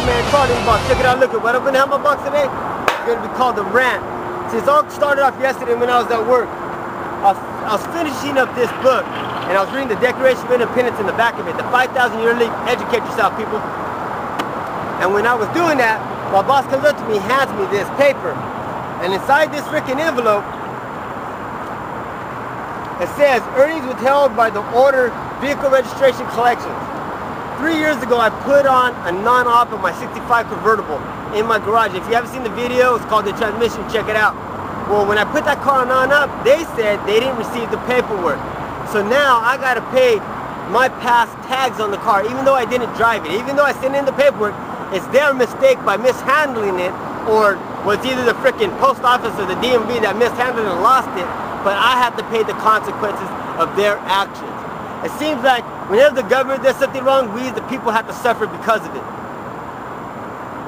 old man Charlie box. Check it out, look at what I'm gonna have my box today. It's gonna be called the rant. See, it all started off yesterday when I was at work. I was finishing up this book and I was reading the Declaration of Independence in the back of it, the 5,000-year leap. Educate yourself, people. And when I was doing that, my boss comes up to me, hands me this paper, and inside this freaking envelope, it says, earnings withheld by the order vehicle registration collections. 3 years ago, I put on a non-op of my 65 convertible in my garage. If you haven't seen the video, it's called The Transmission, check it out. Well, when I put that car on non-op, they said they didn't receive the paperwork. So now I gotta pay my past tags on the car, even though I didn't drive it. Even though I sent in the paperwork, it's their mistake by mishandling it, or well, it's either the freaking post office or the DMV that mishandled it and lost it, but I have to pay the consequences of their actions. It seems like whenever the government does something wrong, we as the people have to suffer because of it.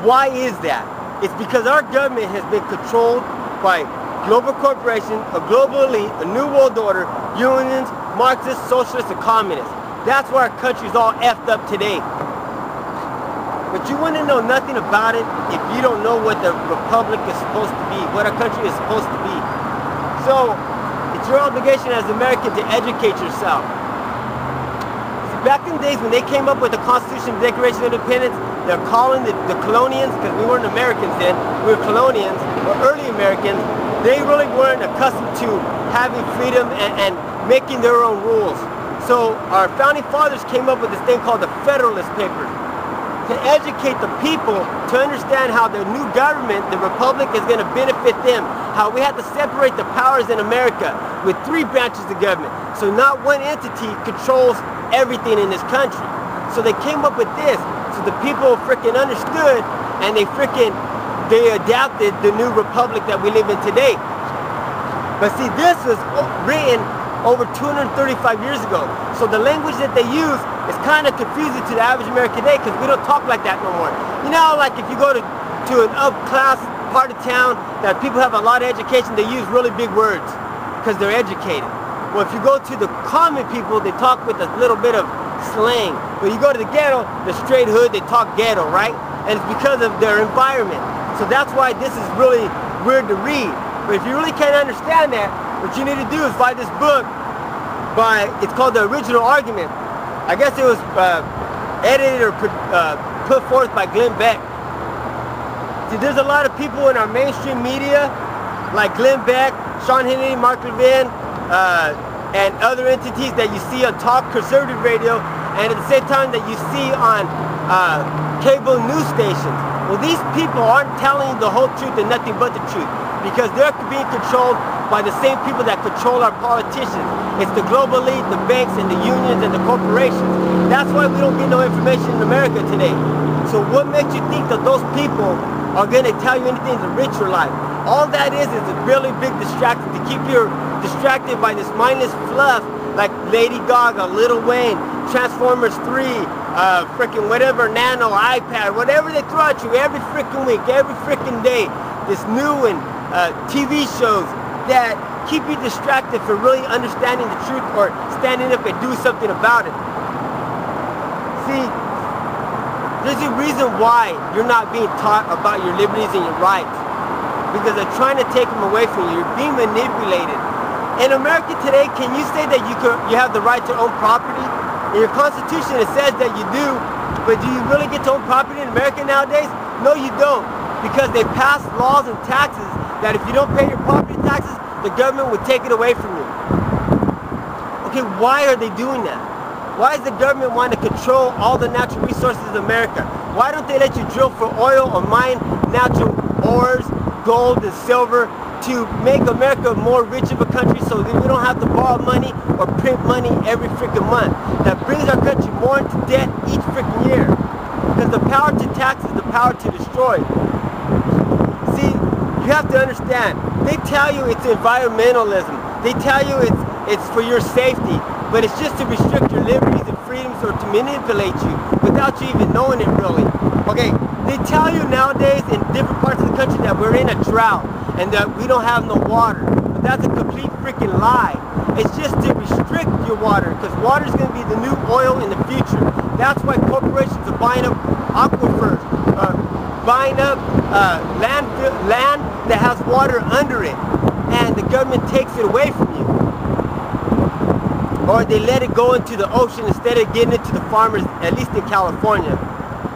Why is that? It's because our government has been controlled by global corporations, a global elite, a new world order, unions, Marxists, socialists, and communists. That's why our country's all effed up today. But you want to know nothing about it if you don't know what the republic is supposed to be, what our country is supposed to be. So, it's your obligation as an American to educate yourself. See, back in the days when they came up with the Constitution, the Declaration of Independence, they're calling the colonians, because we weren't Americans then, we were colonians, or early Americans. They really weren't accustomed to having freedom and making their own rules. So our founding fathers came up with this thing called the Federalist Papers, to educate the people to understand how the new government, the republic, is going to benefit them. How we have to separate the powers in America with 3 branches of government. So not one entity controls everything in this country. So they came up with this. So the people freaking understood, and they adapted the new republic that we live in today. But see, this was written over 235 years ago. So the language that they use is kind of confusing to the average American today, because we don't talk like that no more. You know, like if you go to an up-class part of town that people have a lot of education, they use really big words because they're educated. Well, if you go to the common people, they talk with a little bit of slang. But you go to the ghetto, the straight hood, they talk ghetto, right? And it's because of their environment. So that's why this is really weird to read. But if you really can't understand that, what you need to do is buy this book it's called The Original Argument. I guess it was edited or put forth by Glenn Beck. See, there's a lot of people in our mainstream media, like Glenn Beck, Sean Hannity, Mark Levin, and other entities that you see on talk conservative radio, and at the same time that you see on cable news stations. Well, these people aren't telling the whole truth and nothing but the truth, because they're being controlled by the same people that control our politicians. It's the global elite, the banks, and the unions, and the corporations. That's why we don't get no information in America today. So what makes you think that those people are going to tell you anything to enrich your life? All that is a really big distraction to keep you distracted by this mindless fluff like Lady Gaga, Lil Wayne, Transformers 3, freaking whatever, Nano, iPad, whatever they throw at you every freaking week, every freaking day. This new and TV shows that keep you distracted from really understanding the truth or standing up and do something about it. See, there's a reason why you're not being taught about your liberties and your rights, because they're trying to take them away from you. You're being manipulated. In America today, can you say that you have the right to own property? In your Constitution, it says that you do, but do you really get to own property in America nowadays? No, you don't, because they passed laws and taxes that if you don't pay your property taxes, the government would take it away from you. Okay, why are they doing that? Why does the government want to control all the natural resources of America? Why don't they let you drill for oil or mine natural ores, gold and silver, to make America more rich of a country so that we don't have to borrow money or print money every freaking month? That brings our country more into debt each freaking year. Because the power to tax is the power to destroy. See, you have to understand, they tell you it's environmentalism. They tell you it's for your safety, but it's just to restrict your liberties and freedoms or to manipulate you without you even knowing it really. Okay, they tell you nowadays in different parts of the country that we're in a drought and that we don't have no water. But that's a complete freaking lie. It's just to restrict your water, because water is going to be the new oil in the future. That's why corporations are buying up aquifers, buying up land that has water under it, and the government takes it away from you. Or they let it go into the ocean instead of getting it to the farmers, at least in California.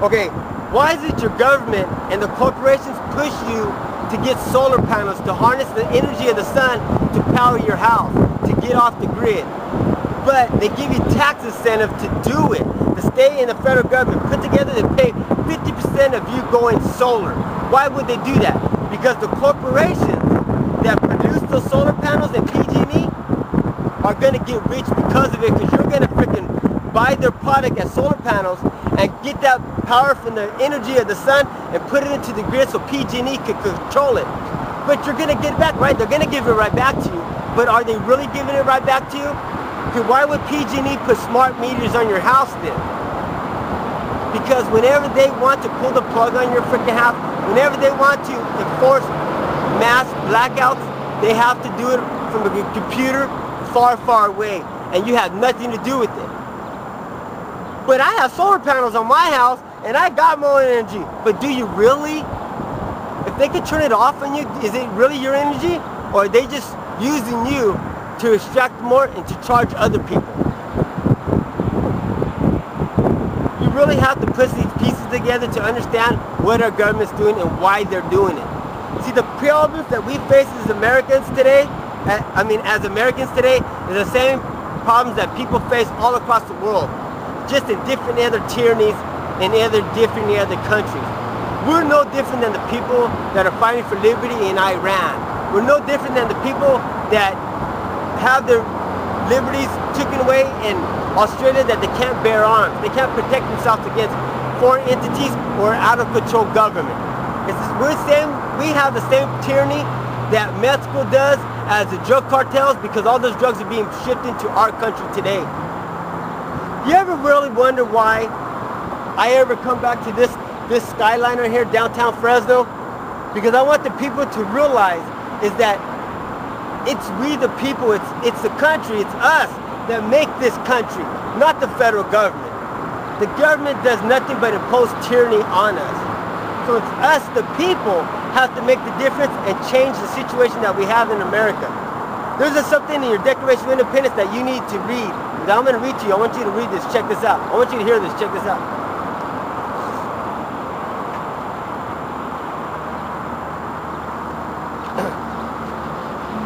Okay, why is it your government and the corporations push you to get solar panels, to harness the energy of the sun to power your house, to get off the grid? But they give you tax incentive to do it, to stay in the federal government, put together to pay 50% of you going solar. Why would they do that? Because the corporations that produce those solar panels and PG&E are going to get rich because of it, because you're going to freaking buy their product as solar panels and get that power from the energy of the sun and put it into the grid so PG&E could control it. But you're going to get it back, right? They're going to give it right back to you. But are they really giving it right back to you? Because why would PG&E put smart meters on your house then? Because whenever they want to pull the plug on your freaking house, whenever they want to enforce mass blackouts, they have to do it from a computer far, far away, and you have nothing to do with it. But I have solar panels on my house, and I got more energy. But do you really? If they could turn it off on you, is it really your energy? Or are they just using you to extract more and to charge other people? You really have to put these pieces together to understand what our government's doing and why they're doing it. See, the problems that we face as Americans today, as Americans today, is the same problems that people face all across the world, just in different other tyrannies in different other countries. We're no different than the people that are fighting for liberty in Iran. We're no different than the people that have their liberties taken away in Australia, that they can't bear arms. They can't protect themselves against foreign entities or out-of-control government. We have the same tyranny that Mexico does as the drug cartels, because all those drugs are being shipped into our country today. You ever really wonder why I ever come back to this skyline right here, downtown Fresno? Because I want the people to realize is that it's we the people, it's the country, it's us that make this country, not the federal government. The government does nothing but impose tyranny on us. So it's us, the people, have to make the difference and change the situation that we have in America. There's something in your Declaration of Independence that you need to read. Now I'm going to read to you. I want you to read this. Check this out. I want you to hear this. Check this out.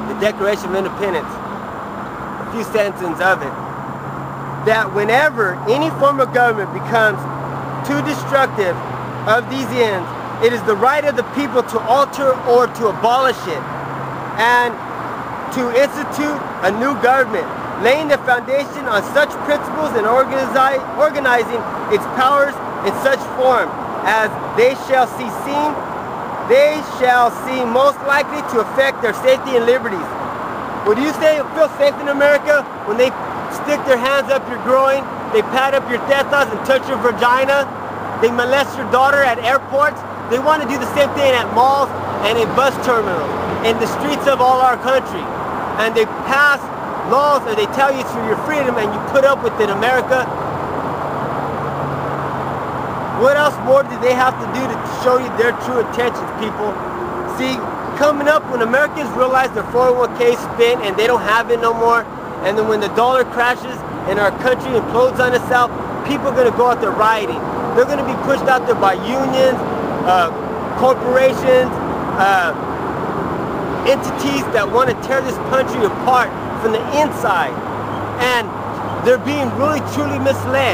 The Declaration of Independence. A few sentences of it. That whenever any form of government becomes too destructive of these ends, it is the right of the people to alter or to abolish it, and to institute a new government, laying the foundation on such principles and organizing its powers in such form as they shall see most likely to affect their safety and liberties. Would you feel safe in America when they stick their hands up your groin, they pat up your tetas and touch your vagina, they molest your daughter at airports? They want to do the same thing at malls and in bus terminals, in the streets of all our country. And they pass laws, or they tell you it's for your freedom, and you put up with it, America. What else more do they have to do to show you their true intentions, people? See, coming up, when Americans realize their 401k spent and they don't have it no more, and then when the dollar crashes and our country implodes on itself, people are going to go out there rioting. They're going to be pushed out there by unions, corporations, entities that want to tear this country apart from the inside, and they're being really truly misled.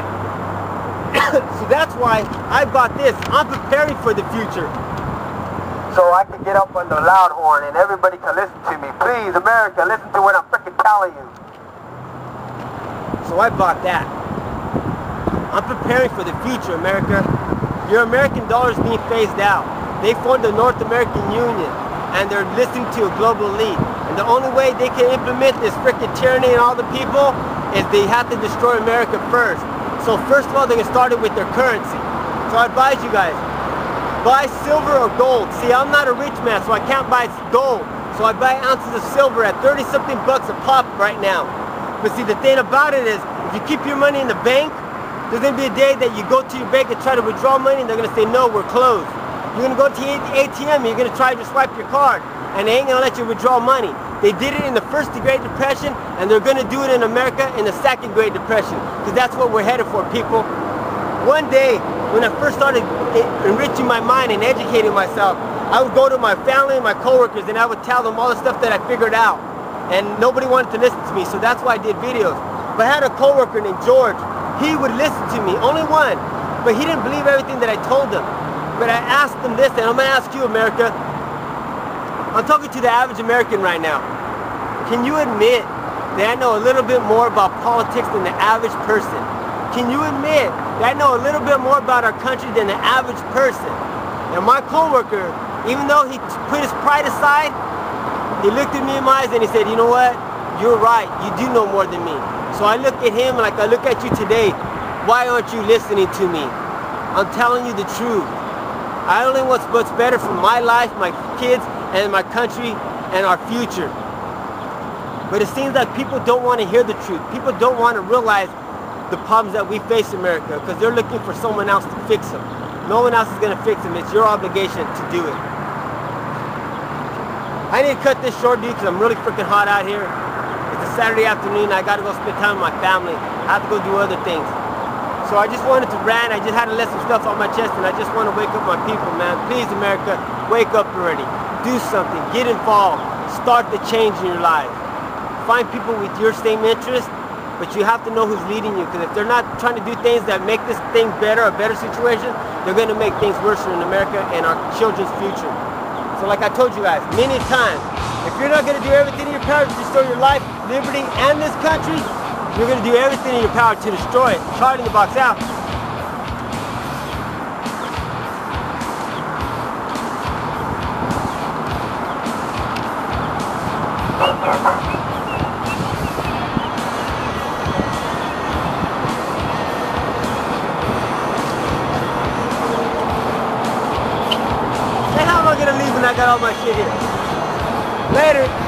So that's why I bought this. I'm preparing for the future, so I can get up on the loud horn and everybody can listen to me. Please, America, listen to what I'm freaking telling you. So I bought that. I'm preparing for the future, America. Your American dollar is being phased out. They formed the North American Union, and they're listening to a global elite. And the only way they can implement this freaking tyranny and all the people is they have to destroy America first. So first of all, they can start it with their currency. So I advise you guys, buy silver or gold. See, I'm not a rich man, so I can't buy gold. So I buy ounces of silver at 30-something bucks a pop right now. But see, the thing about it is, if you keep your money in the bank, there's going to be a day that you go to your bank and try to withdraw money, and they're going to say, no, we're closed. You're gonna go to the ATM, you're gonna try to swipe your card, and they ain't gonna let you withdraw money. They did it in the first Great Depression, and they're gonna do it in America in the second Great Depression, because that's what we're headed for, people. One day, when I first started enriching my mind and educating myself, I would go to my family and my coworkers, and I would tell them all the stuff that I figured out, and nobody wanted to listen to me, so that's why I did videos. But I had a coworker named George. He would listen to me, only one, but he didn't believe everything that I told him. But I asked him this, and I'm gonna ask you, America. I'm talking to the average American right now. Can you admit that I know a little bit more about politics than the average person? Can you admit that I know a little bit more about our country than the average person? And my coworker, even though he put his pride aside, he looked at me in my eyes and he said, you know what? You're right, you do know more than me. So I look at him like I look at you today. Why aren't you listening to me? I'm telling you the truth. I only want what's better for my life, my kids, and my country, and our future. But it seems like people don't want to hear the truth. People don't want to realize the problems that we face in America, because they're looking for someone else to fix them. No one else is going to fix them. It's your obligation to do it. I need to cut this short, dude, because I'm really freaking hot out here. It's a Saturday afternoon. I got to go spend time with my family. I have to go do other things. So I just wanted to rant. I just had to let some stuff on my chest, and I just want to wake up my people, man. Please, America, wake up already. Do something. Get involved. Start the change in your life. Find people with your same interest, but you have to know who's leading you, because if they're not trying to do things that make this thing better, a better situation, they're going to make things worse in America and our children's future. So like I told you guys many times, if you're not going to do everything in your power to restore your life, liberty, and this country, you're going to do everything in your power to destroy it. Charlie in the box out. And how am I going to leave when I got all my shit here? Later.